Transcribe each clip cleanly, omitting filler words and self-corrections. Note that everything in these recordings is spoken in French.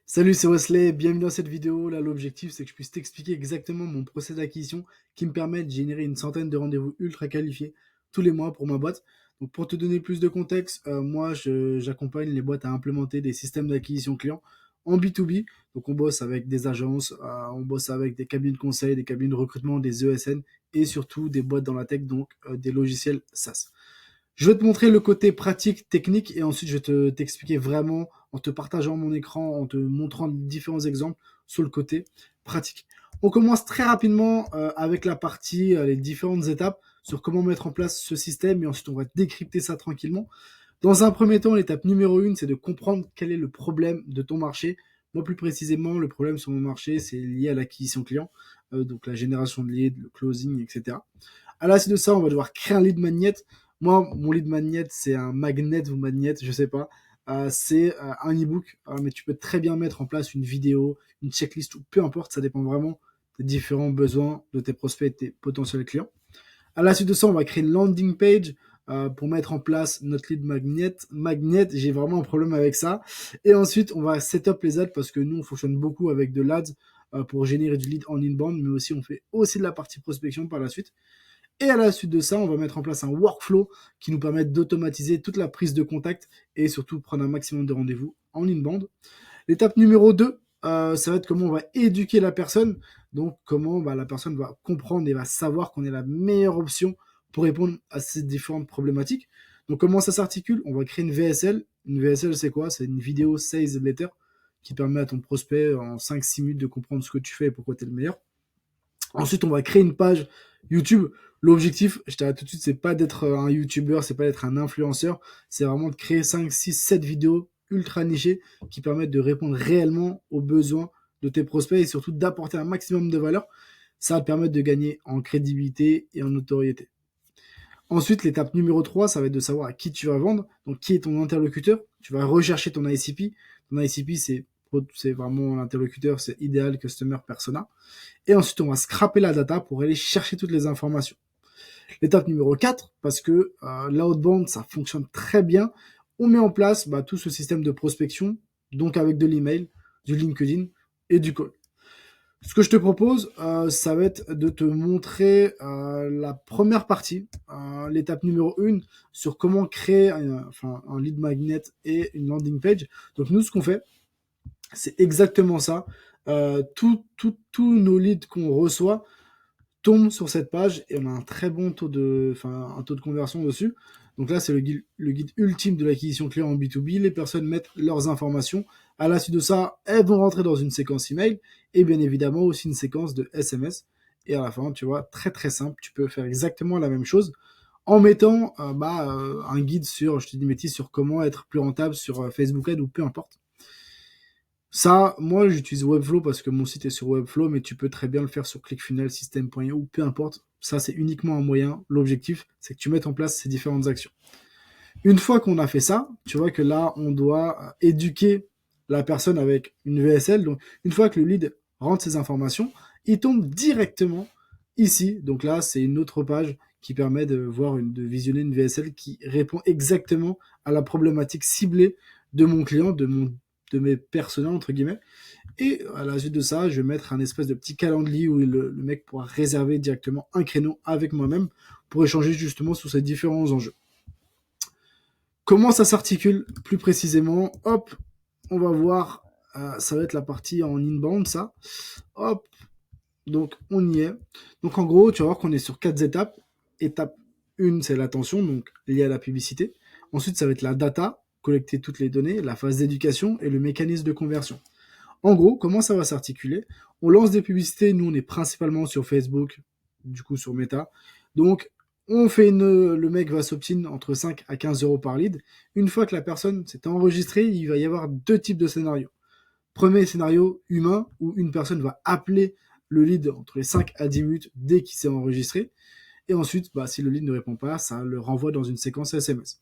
Salut, c'est Wesley, bienvenue dans cette vidéo. Là, l'objectif, c'est que je puisse t'expliquer exactement mon procès d'acquisition qui me permet de générer une centaine de rendez-vous ultra qualifiés tous les mois pour ma boîte. Donc, pour te donner plus de contexte, j'accompagne les boîtes à implémenter des systèmes d'acquisition clients en B2B. Donc, on bosse avec des agences, on bosse avec des cabinets de conseil, des cabinets de recrutement, des ESN et surtout des boîtes dans la tech, donc des logiciels SaaS. Je vais te montrer le côté pratique, technique, et ensuite je vais t'expliquer vraiment en te partageant mon écran, en te montrant différents exemples sur le côté pratique. On commence très rapidement avec la partie, les différentes étapes sur comment mettre en place ce système, et ensuite on va décrypter ça tranquillement. Dans un premier temps, l'étape numéro 1, c'est de comprendre quel est le problème de ton marché. Moi, plus précisément, le problème sur mon marché, c'est lié à l'acquisition client, donc la génération de leads, le closing, etc. À la suite de ça, on va devoir créer un lead magnet. Moi, mon lead magnet, c'est un magnet ou magnet, je sais pas. C'est un ebook, mais tu peux très bien mettre en place une vidéo, une checklist ou peu importe, ça dépend vraiment des différents besoins de tes prospects et de tes potentiels clients. À la suite de ça, on va créer une landing page pour mettre en place notre lead magnet. Magnet, j'ai vraiment un problème avec ça. Et ensuite, on va setup les ads parce que nous, on fonctionne beaucoup avec de l'ads pour générer du lead en inbound, mais aussi on fait aussi de la partie prospection par la suite. Et à la suite de ça, on va mettre en place un workflow qui nous permet d'automatiser toute la prise de contact et surtout prendre un maximum de rendez-vous en inbound. L'étape numéro 2, ça va être comment on va éduquer la personne. Donc, comment la personne va comprendre et va savoir qu'on est la meilleure option pour répondre à ces différentes problématiques. Donc, comment ça s'articule? On va créer une VSL. Une VSL, c'est quoi? C'est une vidéo sales letter qui permet à ton prospect en 5-6 minutes de comprendre ce que tu fais et pourquoi tu es le meilleur. Ensuite, on va créer une page YouTube. L'objectif, je t'arrête tout de suite, c'est pas d'être un YouTuber, c'est pas d'être un influenceur, c'est vraiment de créer 5, 6, 7 vidéos ultra nichées qui permettent de répondre réellement aux besoins de tes prospects et surtout d'apporter un maximum de valeur. Ça va te permettre de gagner en crédibilité et en notoriété. Ensuite, l'étape numéro 3, ça va être de savoir à qui tu vas vendre, donc qui est ton interlocuteur. Tu vas rechercher ton ICP. Ton ICP, c'est vraiment l'interlocuteur, c'est idéal customer persona. Et ensuite, on va scraper la data pour aller chercher toutes les informations. L'étape numéro 4, parce que l'outbound, ça fonctionne très bien, on met en place tout ce système de prospection, donc avec de l'email, du LinkedIn et du call. Ce que je te propose, ça va être de te montrer la première partie, l'étape numéro 1, sur comment créer un lead magnet et une landing page. Donc nous, ce qu'on fait, c'est exactement ça. Tous nos leads qu'on reçoit tombent sur cette page et on a un très bon un taux de conversion dessus. Donc là, c'est le guide ultime de l'acquisition client en B2B. Les personnes mettent leurs informations. À la suite de ça, elles vont rentrer dans une séquence email et bien évidemment aussi une séquence de SMS. Et à la fin, tu vois, très très simple, tu peux faire exactement la même chose en mettant un guide sur, je te dis bêtise, sur comment être plus rentable sur Facebook Ads ou peu importe. Ça, moi, j'utilise Webflow parce que mon site est sur Webflow, mais tu peux très bien le faire sur ClickFunnels, System.io ou peu importe. Ça, c'est uniquement un moyen. L'objectif, c'est que tu mettes en place ces différentes actions. Une fois qu'on a fait ça, tu vois que là, on doit éduquer la personne avec une VSL. Donc, une fois que le lead rentre ses informations, il tombe directement ici. Donc là, c'est une autre page qui permet de visionner une VSL qui répond exactement à la problématique ciblée de mon client, de mes personas, entre guillemets. Et à la suite de ça, je vais mettre un espèce de petit calendrier où le mec pourra réserver directement un créneau avec moi-même pour échanger justement sur ces différents enjeux. Comment ça s'articule plus précisément? Hop, on va voir. Ça va être la partie en inbound, ça. Hop, donc on y est. Donc en gros, tu vas voir qu'on est sur 4 étapes. Étape 1, c'est l'attention, donc liée à la publicité. Ensuite, ça va être la data, collecter toutes les données, la phase d'éducation et le mécanisme de conversion. En gros, comment ça va s'articuler? On lance des publicités, nous on est principalement sur Facebook, du coup sur Meta. Donc le mec va s'obtenir entre 5 à 15 euros par lead. Une fois que la personne s'est enregistrée, il va y avoir deux types de scénarios. Premier scénario humain, où une personne va appeler le lead entre les 5 à 10 minutes dès qu'il s'est enregistré. Et ensuite, si le lead ne répond pas, ça le renvoie dans une séquence SMS.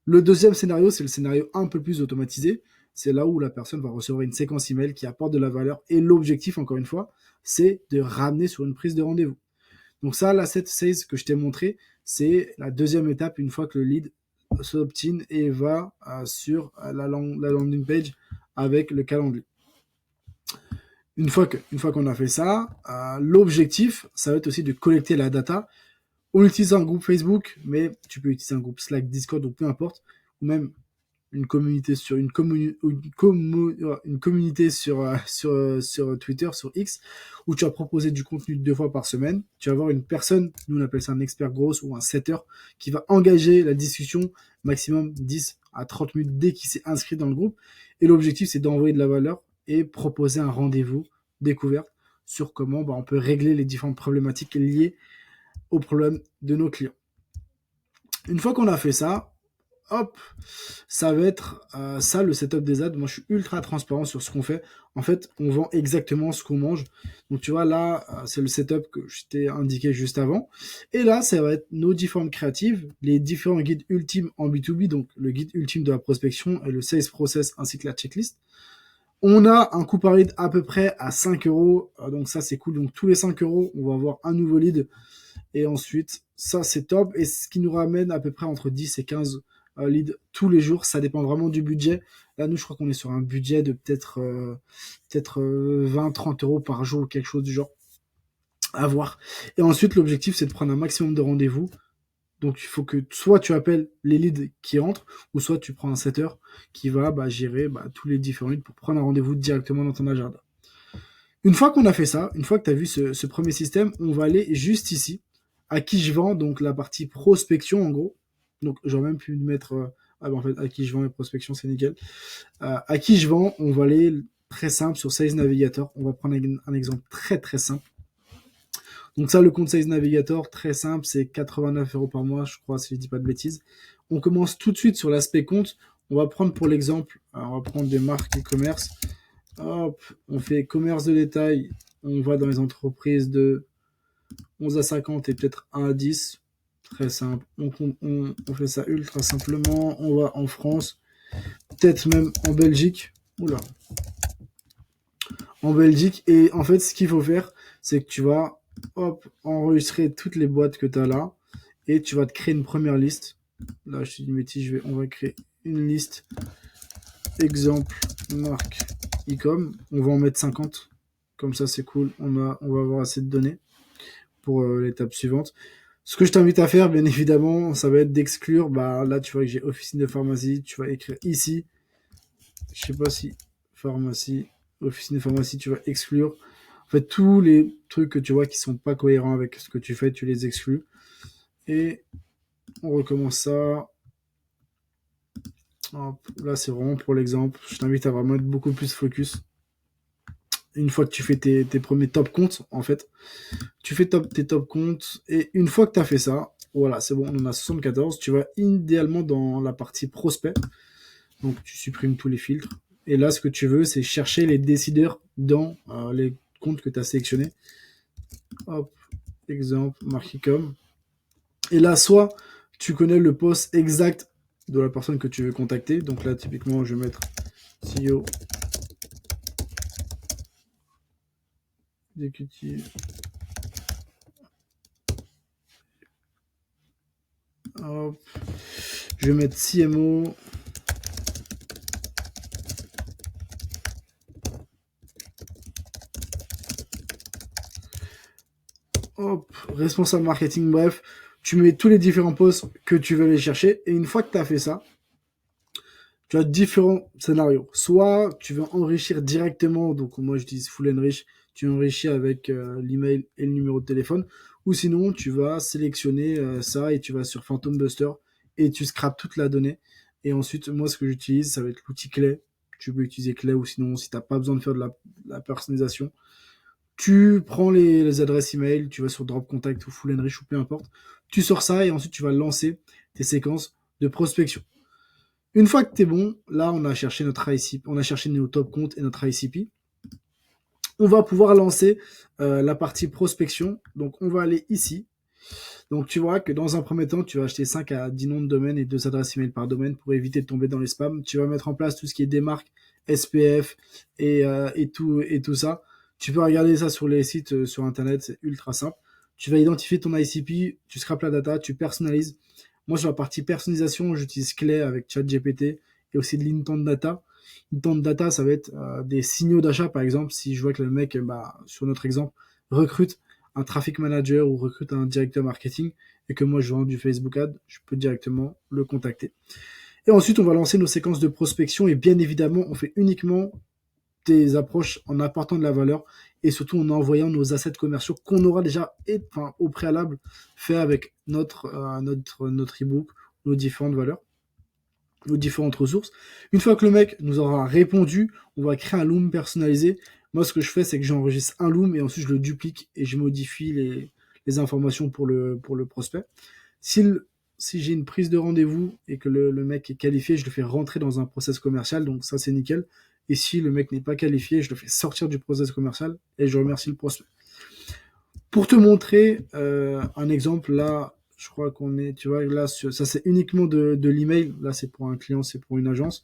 Le deuxième scénario, c'est le scénario un peu plus automatisé. C'est là où la personne va recevoir une séquence email qui apporte de la valeur. Et l'objectif, encore une fois, c'est de ramener sur une prise de rendez-vous. Donc ça, l'asset sales que je t'ai montré, c'est la deuxième étape une fois que le lead s'obtient et va sur la landing page avec le calendrier. Une fois qu'on a fait ça, l'objectif, ça va être aussi de collecter la data. On utilise un groupe Facebook, mais tu peux utiliser un groupe Slack, Discord ou peu importe, ou même une communauté sur une communauté sur Twitter, sur X, où tu vas proposer du contenu 2 fois par semaine. Tu vas avoir une personne, nous on appelle ça un expert grosse ou un setter, qui va engager la discussion maximum 10 à 30 minutes dès qu'il s'est inscrit dans le groupe. Et l'objectif, c'est d'envoyer de la valeur et proposer un rendez-vous découverte sur comment on peut régler les différentes problématiques liées aux problèmes de nos clients. Une fois qu'on a fait ça, hop, ça va être ça le setup des ads. Moi, je suis ultra transparent sur ce qu'on fait. En fait, on vend exactement ce qu'on mange. Donc, tu vois, là, c'est le setup que je t'ai indiqué juste avant. Et là, ça va être nos différentes créatives, les différents guides ultimes en B2B, donc le guide ultime de la prospection et le sales process ainsi que la checklist. On a un coût par lead à peu près à 5 euros. Donc, ça, c'est cool. Donc, tous les 5 euros, on va avoir un nouveau lead. Et ensuite, ça, c'est top. Et ce qui nous ramène à peu près entre 10 et 15 leads tous les jours. Ça dépend vraiment du budget. Là, nous, je crois qu'on est sur un budget de peut-être 20-30 euros par jour ou quelque chose du genre. À voir. Et ensuite, l'objectif, c'est de prendre un maximum de rendez-vous. Donc, il faut que soit tu appelles les leads qui entrent, ou soit tu prends un setter qui va gérer tous les différents leads pour prendre un rendez-vous directement dans ton agenda. Une fois qu'on a fait ça, une fois que tu as vu ce premier système, on va aller juste ici, à qui je vends, donc la partie prospection en gros. Donc j'aurais même pu mettre, en fait, à qui je vends et prospection, c'est nickel. À qui je vends, on va aller très simple sur Sales Navigator. On va prendre un exemple très très simple. Donc ça, le compte Sales Navigator, très simple, c'est 89 euros par mois, je crois, si je dis pas de bêtises. On commence tout de suite sur l'aspect compte. On va prendre pour l'exemple, on va prendre des marques e-commerce. Hop, on fait commerce de détail, on va dans les entreprises de 11 à 50 et peut-être 1 à 10. Très simple. On fait ça ultra simplement. On va en France, peut-être même en Belgique. Oula. En Belgique. Et en fait, ce qu'il faut faire, c'est que tu vas enregistrer toutes les boîtes que tu as là. Et tu vas te créer une première liste. Là, je te dis une bêtise, on va créer une liste. Exemple, marque e-com. On va en mettre 50. Comme ça, c'est cool. On va avoir assez de données pour l'étape suivante. Ce que je t'invite à faire, bien évidemment, ça va être d'exclure. Là, tu vois que j'ai officine de pharmacie. Tu vas écrire ici. Je sais pas si pharmacie, officine de pharmacie, tu vas exclure. En fait, tous les trucs que tu vois qui sont pas cohérents avec ce que tu fais, tu les exclus. Et on recommence ça. Hop, là, c'est vraiment pour l'exemple. Je t'invite à vraiment être beaucoup plus focus. Une fois que tu fais tes premiers top comptes, en fait, tu fais tes top comptes, et une fois que tu as fait ça, voilà, c'est bon, on en a 74, tu vas idéalement dans la partie prospect, donc tu supprimes tous les filtres, et là, ce que tu veux, c'est chercher les décideurs dans les comptes que tu as sélectionnés. Hop, exemple, Marquicom. Et là, soit tu connais le poste exact de la personne que tu veux contacter, donc là, typiquement, je vais mettre CEO exécutif. Hop. Je vais mettre CMO. Hop, responsable marketing, bref. Tu mets tous les différents postes que tu veux aller chercher. Et une fois que tu as fait ça, tu as différents scénarios. Soit tu veux enrichir directement, donc moi j'utilise Full Enrich, tu enrichis avec l'email et le numéro de téléphone. Ou sinon, tu vas sélectionner ça et tu vas sur Phantom Buster et tu scrapes toute la donnée. Et ensuite, moi, ce que j'utilise, ça va être l'outil Clay. Tu peux utiliser Clay, ou sinon, si tu n'as pas besoin de faire de la personnalisation, tu prends les adresses email, tu vas sur Drop Contact ou Full Enrich ou peu importe. Tu sors ça et ensuite tu vas lancer tes séquences de prospection. Une fois que tu es bon, là on a cherché notre ICP, on a cherché nos top comptes et notre ICP. On va pouvoir lancer la partie prospection. Donc on va aller ici. Donc tu vois que dans un premier temps, tu vas acheter 5 à 10 noms de domaine et 2 adresses email par domaine pour éviter de tomber dans les spams. Tu vas mettre en place tout ce qui est démarque, SPF et tout ça. Tu peux regarder ça sur les sites sur internet, c'est ultra simple. Tu vas identifier ton ICP, tu scrapes la data, tu personnalises. Moi, sur la partie personnalisation, j'utilise Clay avec ChatGPT et aussi de l'Intent Data. Intent data, ça va être des signaux d'achat, par exemple, si je vois que le mec, sur notre exemple, recrute un traffic manager ou recrute un directeur marketing et que moi je vends du Facebook Ad, je peux directement le contacter. Et ensuite, on va lancer nos séquences de prospection et bien évidemment, on fait uniquement des approches en apportant de la valeur et surtout en envoyant nos assets commerciaux qu'on aura déjà au préalable fait avec notre ebook, nos différentes valeurs, nos différentes ressources. Une fois que le mec nous aura répondu, on va créer un loom personnalisé. Moi, ce que je fais, c'est que j'enregistre un loom et ensuite je le duplique et je modifie les informations pour le prospect. Si j'ai une prise de rendez-vous et que le mec est qualifié, je le fais rentrer dans un process commercial, donc ça c'est nickel. Et si le mec n'est pas qualifié, je le fais sortir du process commercial et je remercie le prospect. Pour te montrer un exemple, là, je crois qu'on est, tu vois, là, ça c'est uniquement de l'email. Là, c'est pour un client, c'est pour une agence.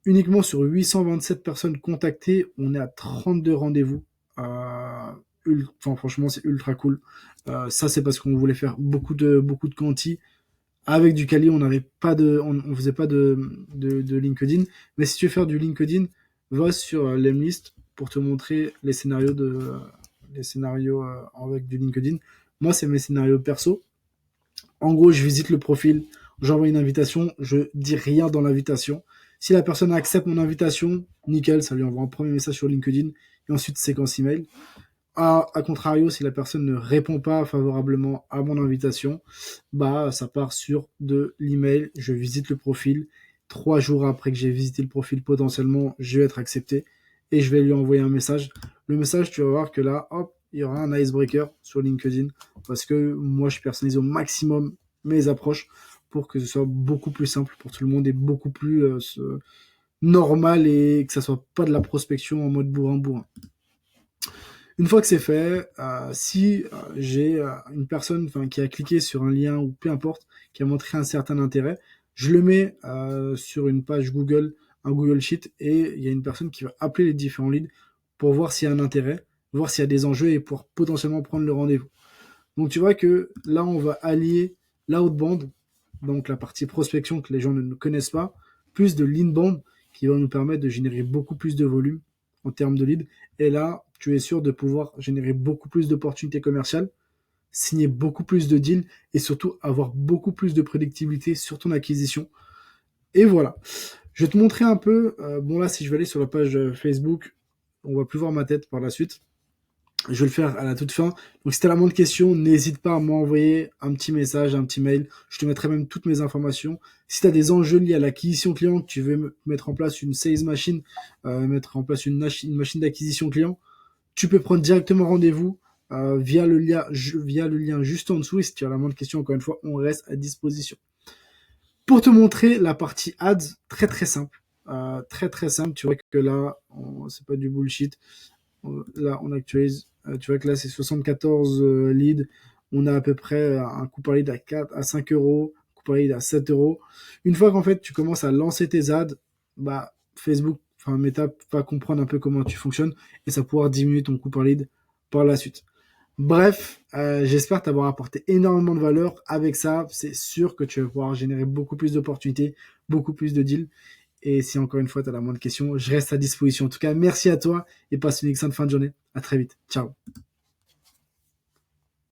Uniquement sur 827 personnes contactées, on est à 32 rendez-vous. Franchement, c'est ultra cool. Ça, c'est parce qu'on voulait faire beaucoup de quanti. Avec du Kali, on faisait pas de LinkedIn. Mais si tu veux faire du LinkedIn, va sur Lemlist pour te montrer les scénarios avec du LinkedIn. Moi, c'est mes scénarios perso. En gros, je visite le profil, j'envoie une invitation, je dis rien dans l'invitation. Si la personne accepte mon invitation, nickel, ça lui envoie un premier message sur LinkedIn et ensuite séquence email. À contrario, si la personne ne répond pas favorablement à mon invitation, ça part sur de l'email. Je visite le profil. 3 jours après que j'ai visité le profil, potentiellement, je vais être accepté et je vais lui envoyer un message. Le message, tu vas voir que là, hop, il y aura un icebreaker sur LinkedIn parce que moi, je personnalise au maximum mes approches pour que ce soit beaucoup plus simple pour tout le monde et beaucoup plus normal et que ça soit pas de la prospection en mode bourrin-bourrin. Une fois que c'est fait, si j'ai une personne qui a cliqué sur un lien ou peu importe, qui a montré un certain intérêt, je le mets sur une page Google, un Google Sheet, et il y a une personne qui va appeler les différents leads pour voir s'il y a un intérêt, voir s'il y a des enjeux et pour potentiellement prendre le rendez-vous. Donc tu vois que là, on va allier l'outbound, donc la partie prospection que les gens ne connaissent pas, plus de l'inbound qui va nous permettre de générer beaucoup plus de volume en termes de leads. Et là, tu es sûr de pouvoir générer beaucoup plus d'opportunités commerciales, signer beaucoup plus de deals et surtout avoir beaucoup plus de prédictibilité sur ton acquisition. Et voilà. Je vais te montrer un peu. Bon là, si je vais aller sur la page Facebook, on va plus voir ma tête par la suite. Je vais le faire à la toute fin. Donc si tu as la moindre question, n'hésite pas à m'envoyer un petit message, un petit mail. Je te mettrai même toutes mes informations. Si tu as des enjeux liés à l'acquisition client, que tu veux mettre en place une sales machine, mettre en place une machine d'acquisition client, tu peux prendre directement rendez-vous via le lien juste en dessous. Et si tu as la moindre question, encore une fois, on reste à disposition. Pour te montrer la partie ads, très très simple. Très très simple. Tu vois que là, c'est pas du bullshit. Là, on actualise. Tu vois que là, c'est 74 leads. On a à peu près un coût par lead à 5 euros, un coût par lead à 7 euros. Une fois qu'en fait, tu commences à lancer tes ads, Facebook, Meta va comprendre un peu comment tu fonctionnes et ça va pouvoir diminuer ton coût par lead par la suite. Bref, j'espère t'avoir apporté énormément de valeur. Avec ça, c'est sûr que tu vas pouvoir générer beaucoup plus d'opportunités, beaucoup plus de deals. Et si encore une fois, tu as la moindre question, je reste à disposition. En tout cas, merci à toi et passe une excellente fin de journée. À très vite. Ciao.